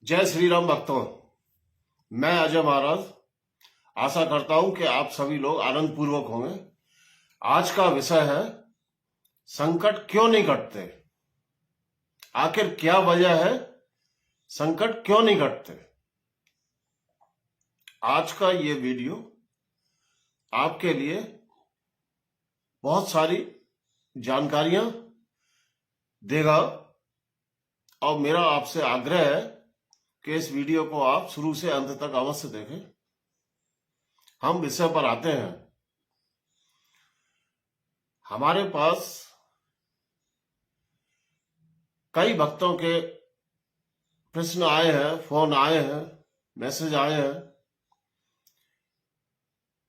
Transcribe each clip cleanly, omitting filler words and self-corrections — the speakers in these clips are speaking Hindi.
जय श्री राम भक्तों। मैं अजय महाराज आशा करता हूं कि आप सभी लोग आनंद पूर्वक होंगे। आज का विषय है संकट क्यों नहीं कटते। आखिर क्या वजह है, संकट क्यों नहीं कटते। आज का ये वीडियो आपके लिए बहुत सारी जानकारियां देगा और मेरा आपसे आग्रह है कि इस वीडियो को आप शुरू से अंत तक अवश्य देखें। हम विषय पर आते हैं। हमारे पास कई भक्तों के प्रश्न आए हैं, फोन आए हैं, मैसेज आए हैं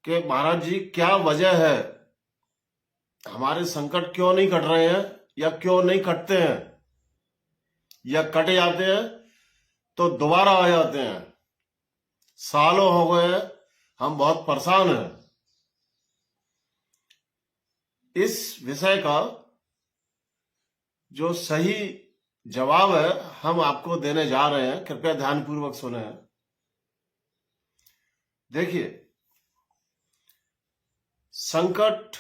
कि महाराज जी क्या वजह है, हमारे संकट क्यों नहीं कट रहे हैं या क्यों नहीं कटते हैं, या कट जाते हैं तो दोबारा आ जाते हैं। सालों हो गए, हम बहुत परेशान हैं। इस विषय का जो सही जवाब है हम आपको देने जा रहे हैं। कृपया ध्यानपूर्वक सुने। देखिए, संकट,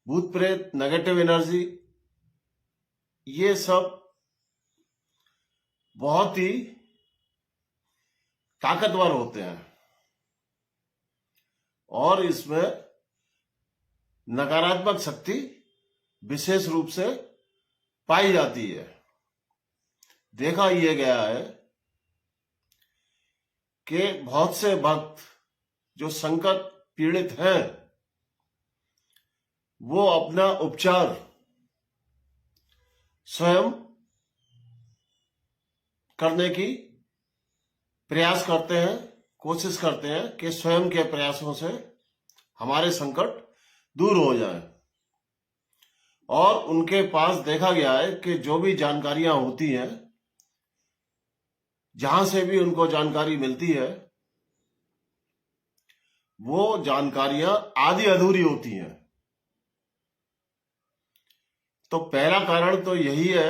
भूत प्रेत, नेगेटिव एनर्जी, ये सब बहुत ही ताकतवर होते हैं और इसमें नकारात्मक शक्ति विशेष रूप से पाई जाती है। देखा यह गया है कि बहुत से भक्त जो संकट पीड़ित हैं वो अपना उपचार स्वयं करने की प्रयास करते हैं, कोशिश करते हैं कि स्वयं के प्रयासों से हमारे संकट दूर हो जाए। और उनके पास देखा गया है कि जो भी जानकारियां होती हैं, जहां से भी उनको जानकारी मिलती है, वो जानकारियां आधी अधूरी होती हैं। तो पहला कारण तो यही है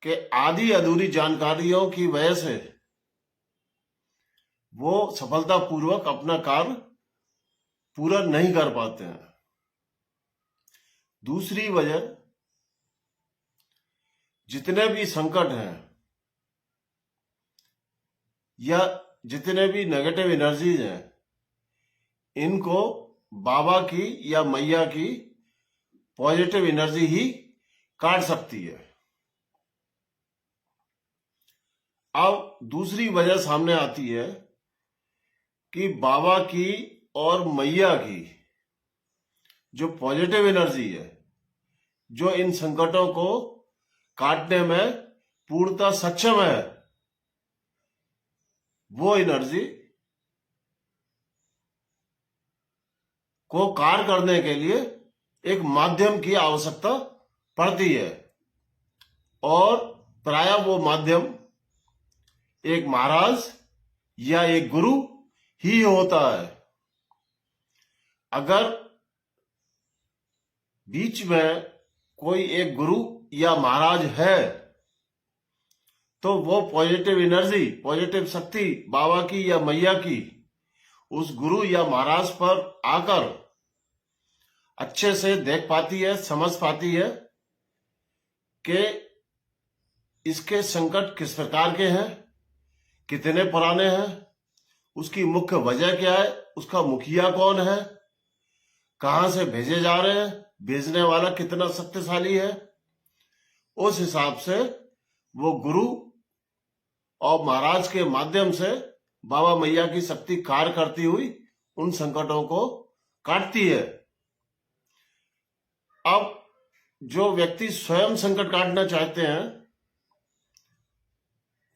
कि आधी अधूरी जानकारियों की वजह से वो सफलतापूर्वक अपना कार्य पूरा नहीं कर पाते हैं। दूसरी वजह, जितने भी संकट हैं या जितने भी नेगेटिव एनर्जीज हैं, इनको बाबा की या मैया की पॉजिटिव एनर्जी ही काट सकती है। अब दूसरी वजह सामने आती है कि बाबा की और मैया की जो पॉजिटिव एनर्जी है, जो इन संकटों को काटने में पूर्णतः सक्षम है, वो एनर्जी को कार्य करने के लिए एक माध्यम की आवश्यकता पड़ती है। और प्रायः वो माध्यम एक महाराज या एक गुरु ही होता है। अगर बीच में कोई एक गुरु या महाराज है तो वो पॉजिटिव एनर्जी, पॉजिटिव शक्ति बाबा की या मैया की उस गुरु या महाराज पर आकर अच्छे से देख पाती है, समझ पाती है कि इसके संकट किस प्रकार के हैं, कितने पुराने हैं, उसकी मुख्य वजह क्या है, उसका मुखिया कौन है, कहां से भेजे जा रहे हैं, भेजने वाला कितना शक्तिशाली है। उस हिसाब से वो गुरु और महाराज के माध्यम से बाबा मैया की शक्ति कार्य करती हुई उन संकटों को काटती है। अब जो व्यक्ति स्वयं संकट काटना चाहते हैं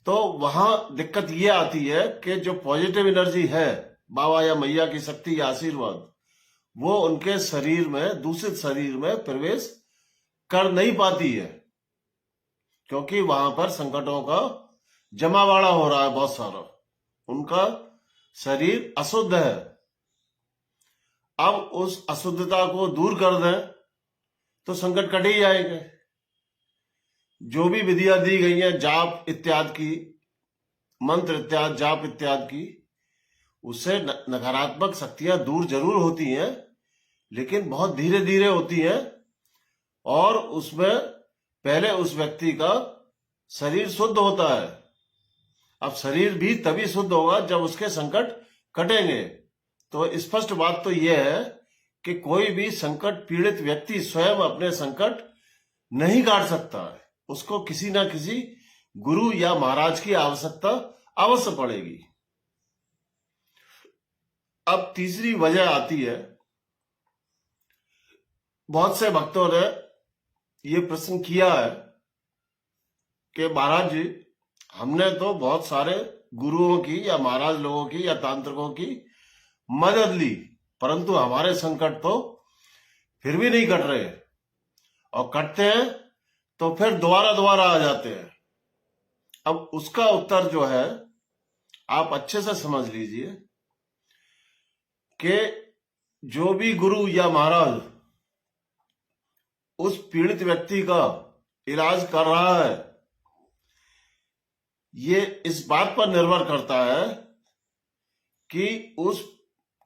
तो वहां दिक्कत ये आती है कि जो पॉजिटिव एनर्जी है, बाबा या मैया की शक्ति या आशीर्वाद, वो उनके शरीर में, दूषित शरीर में प्रवेश कर नहीं पाती है, क्योंकि वहां पर संकटों का जमावाड़ा हो रहा है बहुत सारा। उनका शरीर अशुद्ध है। अब उस अशुद्धता को दूर कर दें तो संकट कट ही जाएंगे। जो भी विधियां दी गई हैं जाप इत्यादि की, मंत्र इत्यादि, जाप इत्यादि की, उससे नकारात्मक शक्तियां दूर जरूर होती हैं, लेकिन बहुत धीरे धीरे होती हैं। और उसमें पहले उस व्यक्ति का शरीर शुद्ध होता है। अब शरीर भी तभी शुद्ध होगा जब उसके संकट कटेंगे। तो स्पष्ट बात तो यह है कि कोई भी संकट पीड़ित व्यक्ति स्वयं अपने संकट नहीं काट सकता है, उसको किसी ना किसी गुरु या महाराज की आवश्यकता अवश्य पड़ेगी। अब तीसरी वजह आती है, बहुत से भक्तों ने ये प्रश्न किया है कि महाराज जी, हमने तो बहुत सारे गुरुओं की या महाराज लोगों की या तांत्रिकों की मदद ली, परंतु हमारे संकट तो फिर भी नहीं कट रहे, और कटते हैं तो फिर दोबारा दोबारा आ जाते हैं। अब उसका उत्तर जो है आप अच्छे से समझ लीजिए कि जो भी गुरु या महाराज उस पीड़ित व्यक्ति का इलाज कर रहा है, ये इस बात पर निर्भर करता है कि उस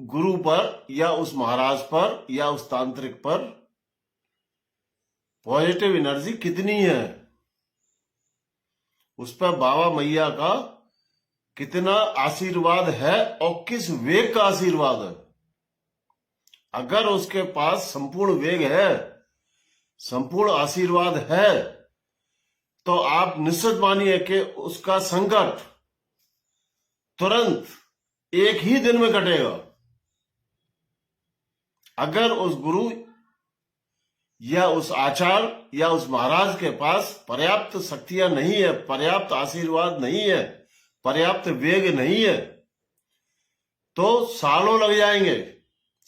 गुरु पर या उस महाराज पर या उस तांत्रिक पर पॉजिटिव एनर्जी कितनी है, उस पर बाबा मैया का कितना आशीर्वाद है और किस वेग का आशीर्वाद है। अगर उसके पास संपूर्ण वेग है, संपूर्ण आशीर्वाद है, तो आप निश्चित मानिए कि उसका संकट तुरंत एक ही दिन में कटेगा। अगर उस गुरु या उस आचार्य या उस महाराज के पास पर्याप्त शक्तियां नहीं है, पर्याप्त आशीर्वाद नहीं है, पर्याप्त वेग नहीं है, तो सालों लग जाएंगे,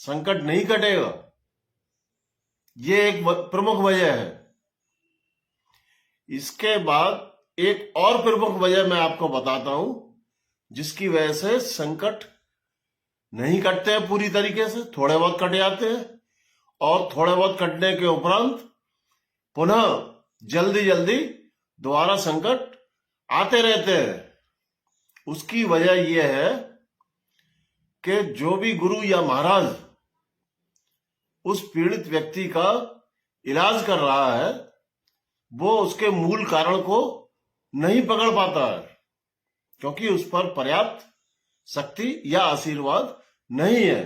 संकट नहीं कटेगा। ये एक प्रमुख वजह है। इसके बाद एक और प्रमुख वजह मैं आपको बताता हूं, जिसकी वजह से संकट नहीं कटते हैं पूरी तरीके से, थोड़े बहुत कट जाते हैं, और थोड़े बहुत कटने के उपरांत पुनः जल्दी जल्दी दोबारा संकट आते रहते हैं। उसकी वजह यह है कि जो भी गुरु या महाराज उस पीड़ित व्यक्ति का इलाज कर रहा है, वो उसके मूल कारण को नहीं पकड़ पाता है, क्योंकि उस पर पर्याप्त शक्ति या आशीर्वाद नहीं है।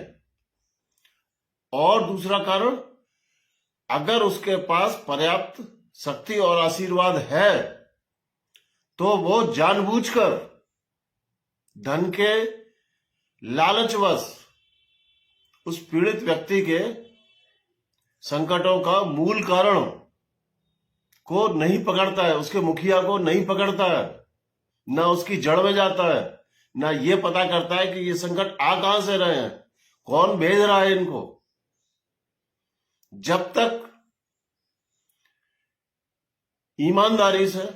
और दूसरा कारण, अगर उसके पास पर्याप्त शक्ति और आशीर्वाद है, तो वो जानबूझकर धन के लालचवश उस पीड़ित व्यक्ति के संकटों का मूल कारण को नहीं पकड़ता है, उसके मुखिया को नहीं पकड़ता है, ना उसकी जड़ में जाता है, ना ये पता करता है कि ये संकट आ कहां से रहे हैं, कौन भेज रहा है इनको। जब तक ईमानदारी से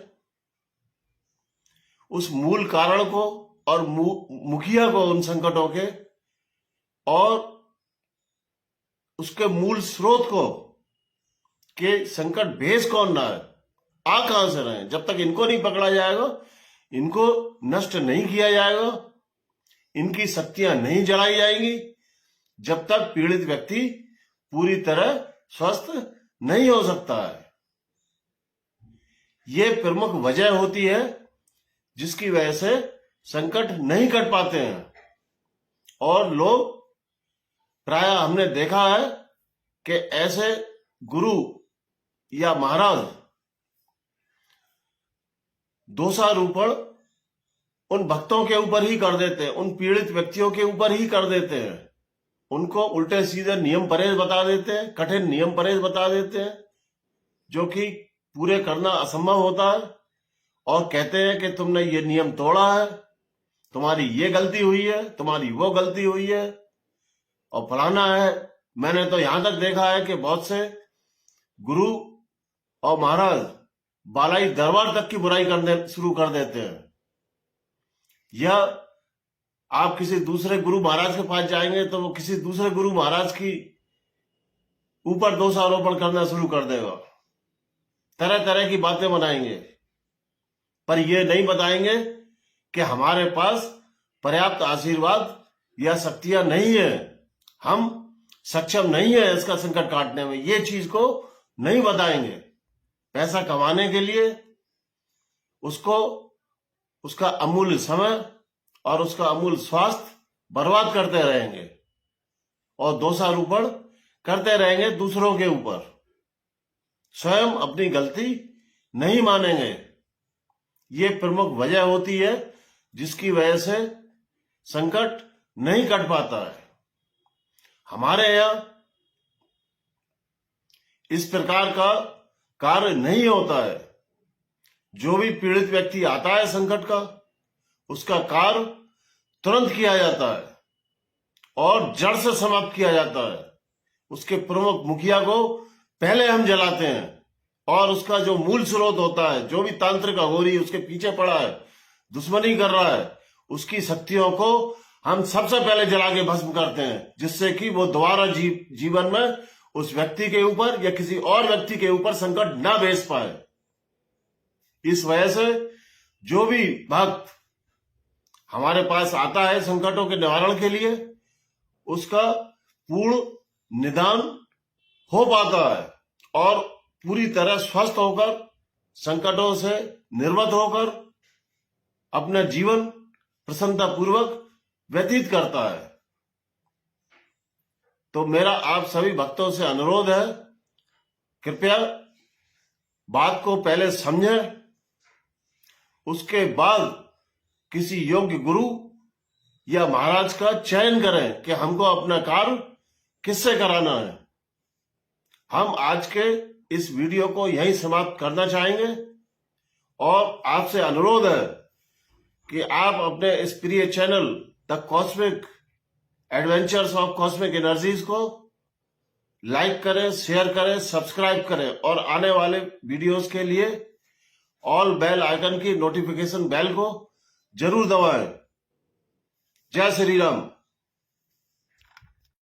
उस मूल कारण को और मुखिया को उन संकटों के और उसके मूल स्रोत को कि संकट भेज कौन रहा है, आ कहां से रहे हैं, जब तक इनको नहीं पकड़ा जाएगा, इनको नष्ट नहीं किया जाएगा, इनकी शक्तियां नहीं जलाई जाएंगी, जब तक पीड़ित व्यक्ति पूरी तरह स्वस्थ नहीं हो सकता है। ये प्रमुख वजह होती है जिसकी वजह से संकट नहीं कट पाते हैं। और लोग प्राय हमने देखा है कि ऐसे गुरु या महाराज दोषारोपण उन भक्तों के ऊपर ही कर देते हैं, उन पीड़ित व्यक्तियों के ऊपर ही कर देते हैं। उनको उल्टे सीधे नियम परहेज बता देते हैं, कठिन नियम परहेज बता देते हैं, जो कि पूरे करना असंभव होता है, और कहते हैं कि तुमने ये नियम तोड़ा है, तुम्हारी ये गलती हुई है, तुम्हारी वो गलती हुई है, और फलाना है। मैंने तो यहां तक देखा है कि बहुत से गुरु और महाराज बालाई दरबार तक की बुराई करने शुरू कर देते हैं। या आप किसी दूसरे गुरु महाराज के पास जाएंगे तो वो किसी दूसरे गुरु महाराज की ऊपर दोषारोपण करना शुरू कर देगा। तरह तरह की बातें बनाएंगे, पर ये नहीं बताएंगे कि हमारे पास पर्याप्त आशीर्वाद या शक्तियां नहीं है, हम सक्षम नहीं है इसका संकट काटने में। ये चीज को नहीं बताएंगे। पैसा कमाने के लिए उसको उसका अमूल्य समय और उसका अमूल्य स्वास्थ्य बर्बाद करते रहेंगे और दोषारोपण करते रहेंगे दूसरों के ऊपर। स्वयं अपनी गलती नहीं मानेंगे। ये प्रमुख वजह होती है जिसकी वजह से संकट नहीं कट पाता है। हमारे यहां इस प्रकार का कार्य नहीं होता है। जो भी पीड़ित व्यक्ति आता है संकट का, उसका कार्य तुरंत किया जाता है और जड़ से समाप्त किया जाता है। उसके प्रमुख मुखिया को पहले हम जलाते हैं और उसका जो मूल स्रोत होता है, जो भी तांत्रिक अघोरी उसके पीछे पड़ा है, दुश्मनी कर रहा है, उसकी शक्तियों को हम सबसे पहले जला के भस्म करते हैं, जिससे कि वो दोबारा जीवन में उस व्यक्ति के ऊपर या किसी और व्यक्ति के ऊपर संकट ना भेज पाए। इस वजह से जो भी भक्त हमारे पास आता है संकटों के निवारण के लिए, उसका पूर्ण निदान हो पाता है और पूरी तरह स्वस्थ होकर, संकटों से निर्वत होकर अपना जीवन प्रसन्नता पूर्वक व्यतीत करता है। तो मेरा आप सभी भक्तों से अनुरोध है, कृपया बात को पहले समझें, उसके बाद किसी योग्य गुरु या महाराज का चयन करें कि हमको अपना कार्य किससे कराना है। हम आज के इस वीडियो को यहीं समाप्त करना चाहेंगे और आपसे अनुरोध है कि आप अपने इस प्रिय channel the cosmic adventures of cosmic energies को लाइक करें, शेयर करें, सब्सक्राइब करें और आने वाले वीडियोस के लिए ऑल बेल आइकन की नोटिफिकेशन बेल को जरूर दबाएं। जय श्री राम।